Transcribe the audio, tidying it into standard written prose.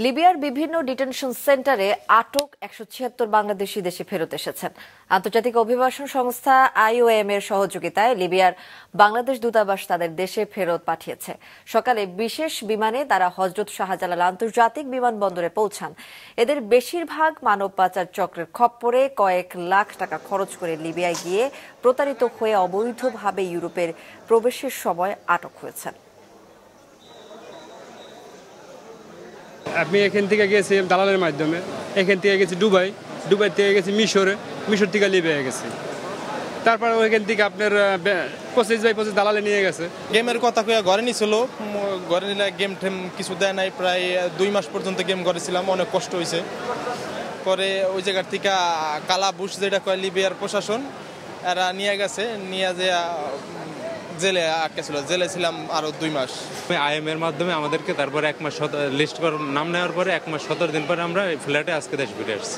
লিবিয়ার বিভিন্ন ডিটেনশন সেন্টারে আটক ১৭৬ বাংলাদেশি দেশে ফেরত এসেছেন। আন্তর্জাতিক অভিবাসন সংস্থা IOM এর সহযোগিতায় লিবিয়ার বাংলাদেশ দূতাবাস তাদের দেশে ফেরত পাঠিয়েছে। সকালে বিশেষ বিমানে তারা হযরত শাহজালাল আন্তর্জাতিক বিমানবন্দরে পৌঁছান। এদের বেশিরভাগ মানব পাচার চক্রের খপ্পরে কয়েক লাখ টাকা খরচ করে লিবিয়ায় গিয়ে প্রতারিত হয়ে অবৈধভাবে ইউরোপের প্রবেশের সময় আটক হয়েছেন। আমি এখান থেকে গেছি দালালের মাধ্যমে, এখান থেকে গেছি দুবাই থেকে গেছি মিশর থেকে লিবিয়া গেছি। তারপর ওইখান থেকে আপনার 25 দালালে নিয়ে গেছে। গেমের কথা কইয়া ঘরে নিছিল, ঘরে নিলে গেম টেম কিছু দেয় নাই। প্রায় 2 মাস পর্যন্ত গেম করেছিলাম, অনেক কষ্ট হয়েছে। পরে ওই জায়গার থেকে কালা বুশ যেটা কয় লিবিয়ার প্রশাসন, এরা নিয়ে গেছে, নিয়ে যে জেলে আটকে ছিল। জেলে ছিলাম আরো 2 মাস। IOM এর মাধ্যমে আমাদেরকে তারপরে 1 মাস লিস্ট নাম নেওয়ার পরে 1 মাস 17 দিন পরে আমরা ফ্ল্যাটে আজকে দেশ ফিরে আসছি।